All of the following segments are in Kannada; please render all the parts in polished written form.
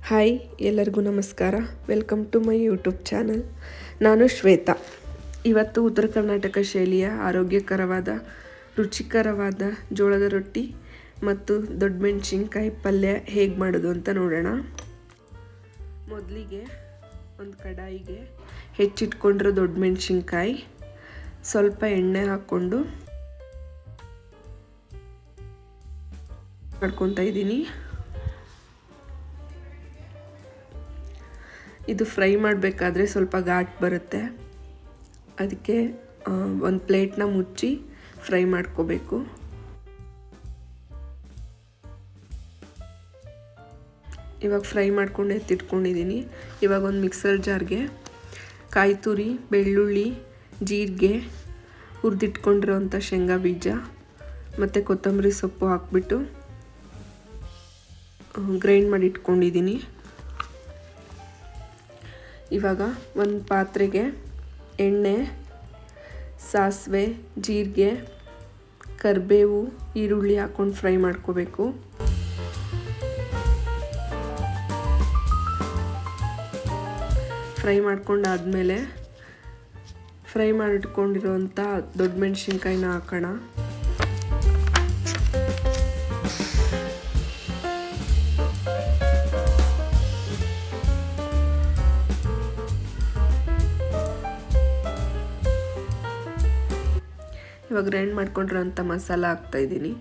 ಹಾಯ್, ಎಲ್ಲರಿಗೂ ನಮಸ್ಕಾರ. Welcome to my YouTube channel. ನಾನು ಶ್ವೇತಾ. ಇವತ್ತು ಉತ್ತರ ಕರ್ನಾಟಕ ಶೈಲಿಯ ಆರೋಗ್ಯಕರವಾದ ರುಚಿಕರವಾದ ಜೋಳದ ರೊಟ್ಟಿ ಮತ್ತು ದೊಡ್ಡ ಮೆಣಸಿನ್ಕಾಯಿ ಪಲ್ಯ ಹೇಗೆ ಮಾಡೋದು ಅಂತ ನೋಡೋಣ. ಮೊದಲಿಗೆ ಒಂದು ಕಡಾಯಿಗೆ ಹೆಚ್ಚಿಟ್ಕೊಂಡಿರೋ ದೊಡ್ಡ ಮೆಣಸಿನ್ಕಾಯಿ ಸ್ವಲ್ಪ ಎಣ್ಣೆ ಹಾಕ್ಕೊಂಡು ಮಾಡ್ಕೊತಾ ಇದ್ದೀನಿ. ಇದು ಫ್ರೈ ಮಾಡಬೇಕಾದ್ರೆ ಸ್ವಲ್ಪ ಘಾಟ್ ಬರುತ್ತೆ, ಅದಕ್ಕೆ ಒಂದು ಪ್ಲೇಟ್ನ ಮುಚ್ಚಿ ಫ್ರೈ ಮಾಡ್ಕೋಬೇಕು. ಇವಾಗ ಫ್ರೈ ಮಾಡ್ಕೊಂಡು ಎತ್ತಿಟ್ಕೊಂಡಿದ್ದೀನಿ. ಇವಾಗ ಒಂದು ಮಿಕ್ಸರ್ ಜಾರ್ಗೆ ಕಾಯಿ ತುರಿ, ಬೆಳ್ಳುಳ್ಳಿ, ಜೀರಿಗೆ, ಹುರಿದಿಟ್ಕೊಂಡಿರೋಂಥ ಶೇಂಗಾ ಬೀಜ ಮತ್ತು ಕೊತ್ತಂಬರಿ ಸೊಪ್ಪು ಹಾಕ್ಬಿಟ್ಟು ಗ್ರೈಂಡ್ ಮಾಡಿ ಇಟ್ಕೊಂಡಿದ್ದೀನಿ. ಇವಾಗ ಒಂದು ಪಾತ್ರೆಗೆ ಎಣ್ಣೆ, ಸಾಸಿವೆ, ಜೀರಿಗೆ, ಕರಿಬೇವು, ಈರುಳ್ಳಿ ಹಾಕ್ಕೊಂಡು ಫ್ರೈ ಮಾಡ್ಕೋಬೇಕು. ಫ್ರೈ ಮಾಡ್ಕೊಂಡಾದಮೇಲೆ ಫ್ರೈ ಮಾಡಿಟ್ಕೊಂಡಿರೋಂಥ ದೊಡ್ಡ ಮೆಣಸಿನ್ಕಾಯಿನ ಹಾಕೋಣ. ಇವಾಗ ಗ್ರೈಂಡ್ ಮಾಡ್ಕೊಂಡಿರೋಂಥ ಮಸಾಲ ಹಾಕ್ತಾಯಿದ್ದೀನಿ.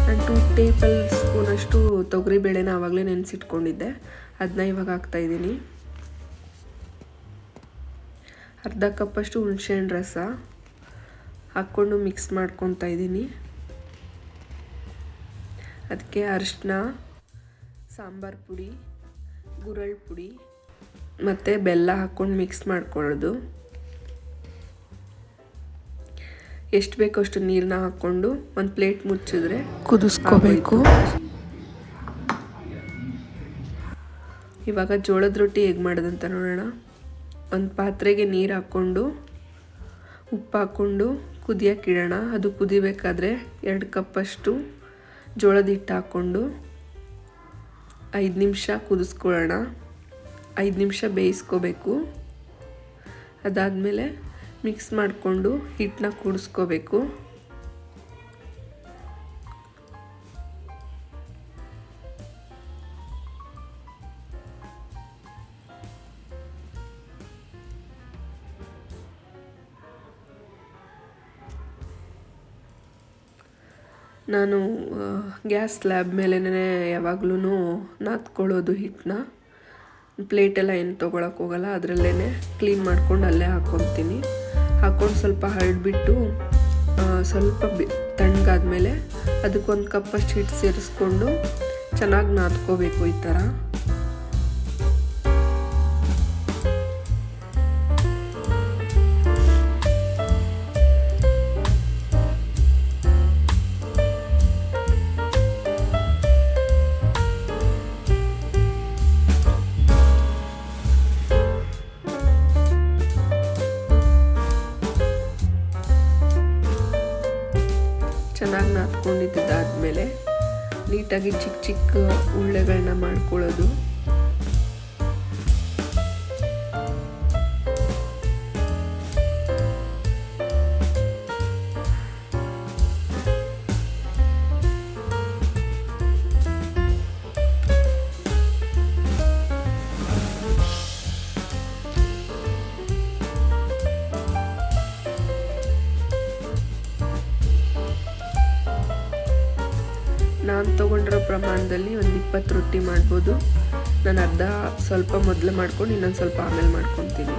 ನಾನು 2 ಟೇಬಲ್ ಸ್ಪೂನಷ್ಟು ತೊಗರಿಬೇಳೆನ ಆವಾಗಲೇ ನೆನೆಸಿಟ್ಕೊಂಡಿದ್ದೆ, ಅದನ್ನ ಇವಾಗ ಹಾಕ್ತಾಯಿದ್ದೀನಿ. ಅರ್ಧ ಕಪ್ಪಷ್ಟು ಹುಣಸೆಹಣ್ಣು ರಸ ಹಾಕ್ಕೊಂಡು ಮಿಕ್ಸ್ ಮಾಡ್ಕೊತಾ ಇದ್ದೀನಿ. ಅದಕ್ಕೆ ಅರಿಶಿನ, ಸಾಂಬಾರು ಪುಡಿ, ಗುರಳ್ ಪುಡಿ ಮತ್ತು ಬೆಲ್ಲ ಹಾಕ್ಕೊಂಡು ಮಿಕ್ಸ್ ಮಾಡ್ಕೊಳ್ಳೋದು. ಎಷ್ಟು ಬೇಕೋ ಅಷ್ಟು ನೀರನ್ನ ಹಾಕ್ಕೊಂಡು ಒಂದು ಪ್ಲೇಟ್ ಮುಚ್ಚಿದ್ರೆ ಕುದಿಸ್ಕೋಬೇಕು. ಇವಾಗ ಜೋಳದ ರೊಟ್ಟಿ ಹೇಗೆ ಮಾಡೋದಂತ ನೋಡೋಣ. ಒಂದು ಪಾತ್ರೆಗೆ ನೀರು ಹಾಕ್ಕೊಂಡು ಉಪ್ಪು ಹಾಕ್ಕೊಂಡು ಕುದಿಯೋಕ್ಕಿಡೋಣ. ಅದು ಕುದಿಬೇಕಾದ್ರೆ 2 ಕಪ್ಪಷ್ಟು ಜೋಳದ ಹಿಟ್ಟು ಹಾಕ್ಕೊಂಡು 5 ನಿಮಿಷ ಕುದಿಸ್ಕೊಳ್ಳೋಣ. 5 ನಿಮಿಷ ಬೇಯಿಸ್ಕೋಬೇಕು. ಅದಾದಮೇಲೆ ಮಿಕ್ಸ್ ಮಾಡಿಕೊಂಡು ಹಿಟ್ಟನ್ನ ಕೂಡಿಸ್ಕೋಬೇಕು. ನಾನು ಗ್ಯಾಸ್ ಸ್ಲ್ಯಾಬ್ ಮೇಲೇ ಯಾವಾಗ್ಲೂ ನಾದ್ಕೊಳ್ಳೋದು ಹಿಟ್ಟನ್ನ. ಪ್ಲೇಟೆಲ್ಲ ಏನು ತೊಗೊಳಕ್ಕೆ ಹೋಗಲ್ಲ, ಅದರಲ್ಲೇ ಕ್ಲೀನ್ ಮಾಡ್ಕೊಂಡು ಅಲ್ಲೇ ಹಾಕ್ಕೊತೀನಿ. ಹಾಕ್ಕೊಂಡು ಸ್ವಲ್ಪ ಹರಡ್ಬಿಟ್ಟು ಸ್ವಲ್ಪ ತಣ್ಣಗಾದ್ಮೇಲೆ ಅದಕ್ಕೊಂದು ಕಪ್ಪಷ್ಟು ಹಿಟ್ಟು ಸೇರಿಸ್ಕೊಂಡು ಚೆನ್ನಾಗಿ ನಾದ್ಕೋಬೇಕು. ಈ ಥರ ಚೆನ್ನಾಗಿ ನಾದ್ಕೊಂಡಿದ್ದಾದಮೇಲೆ ನೀಟಾಗಿ ಚಿಕ್ಕ ಚಿಕ್ಕ ಉಳ್ಳೆಗಳನ್ನ ಮಾಡ್ಕೊಳ್ಳೋದು. ನಾನು ತೊಗೊಂಡಿರೋ ಪ್ರಮಾಣದಲ್ಲಿ ಒಂದು 20 ರೊಟ್ಟಿ ಮಾಡ್ಬೋದು. ನಾನು ಅರ್ಧ ಸ್ವಲ್ಪ ಮೊದಲು ಮಾಡ್ಕೊಂಡು ಇನ್ನೊಂದು ಸ್ವಲ್ಪ ಆಮೇಲೆ ಮಾಡ್ಕೊತೀನಿ.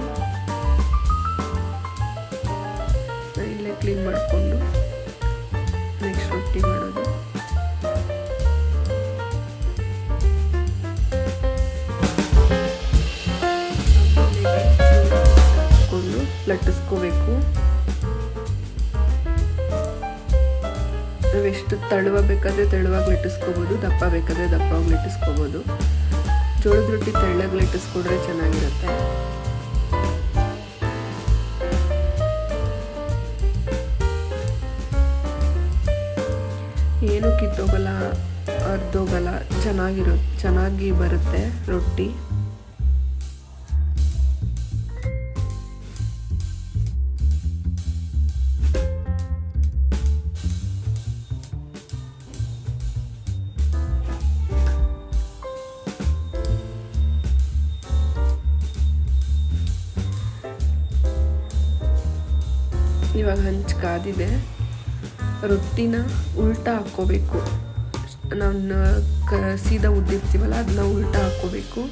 ನಾನು ಇಲ್ಲೇ ಕ್ಲೀನ್ ಮಾಡಿಕೊಂಡು ನೆಕ್ಸ್ಟ್ ರೊಟ್ಟಿ ಮಾಡೋದು. ಹಾಕ್ಕೊಂಡು ಲಟ್ಟಿಸ್ಕೋಬೇಕು. ನಾವೆಷ್ಟು ತಳುವ ಬೇಕಾದರೆ ತೆಳುವಾಗಿ ಲಟ್ಟಿಸ್ಕೋಬೋದು, ದಪ್ಪ ಬೇಕಾದರೆ ದಪ್ಪವಾಗಿ ಲಟ್ಟಿಸ್ಕೋಬೋದು. ಜೋಳದ ರೊಟ್ಟಿ ತೆಳ್ಳಗೆ ಲಟ್ಟಿಸ್ಕೊಂಡ್ರೆ ಚೆನ್ನಾಗಿರುತ್ತೆ. ಏನು ಕಿತ್ತೋಗಲ್ಲ, ಅರ್ಧೋಗಲ್ಲ, ಚೆನ್ನಾಗಿ ಬರುತ್ತೆ ರೊಟ್ಟಿ. ಇವಾಗ ಹಂಚು ಕಾದಿದೆ. ರೊಟ್ಟಿನ ಉಲ್ಟಾ ಹಾಕ್ಕೋಬೇಕು. ನಾವು ಸೀದಾ ಉದ್ದಿರ್ತೀವಲ್ಲ ಅದನ್ನ ಉಲ್ಟಾ ಹಾಕ್ಕೋಬೇಕು.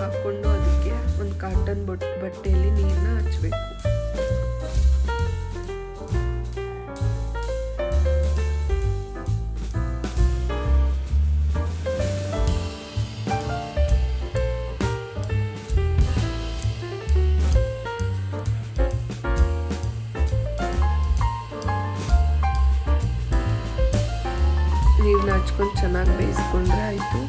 ಹಾಕ್ಕೊಂಡು ಅದಕ್ಕೆ ಒಂದು ಕಾಟನ್ ಬಟ್ಟೆಯಲ್ಲಿ ನೀರನ್ನ ಹಚ್ಚಬೇಕು. ನೀರನ್ನ ಹಚ್ಕೊಂಡು ಚೆನ್ನಾಗಿ ಬೇಯಿಸ್ಕೊಂಡ್ರೆ ಆಯಿತು.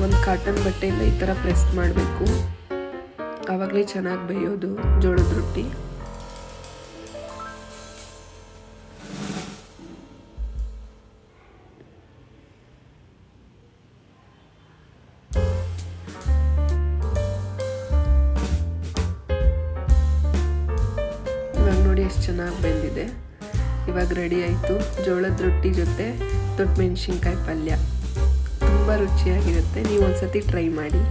ಒಂದು ಕಾಟನ್ ಬಟ್ಟೆಯಿಂದ ಈ ಥರ ಪ್ರೆಸ್ ಮಾಡಬೇಕು, ಆವಾಗಲೇ ಚೆನ್ನಾಗಿ ಬೇಯೋದು ಜೋಳದ ರೊಟ್ಟಿ. ಇವಾಗ ನೋಡಿ ಎಷ್ಟು ಚೆನ್ನಾಗಿ ಬೆಂದಿದೆ. ಇವಾಗ ರೆಡಿ ಆಯಿತು ಜೋಳದ ರೊಟ್ಟಿ ಜೊತೆ ದೊಡ್ಡ ಮೆಣಸಿನ್ಕಾಯಿ ಪಲ್ಯ. ತುಂಬ ರುಚಿಯಾಗಿರುತ್ತೆ. ನೀವು ಒಂದ್ಸತಿ ಟ್ರೈ ಮಾಡಿ.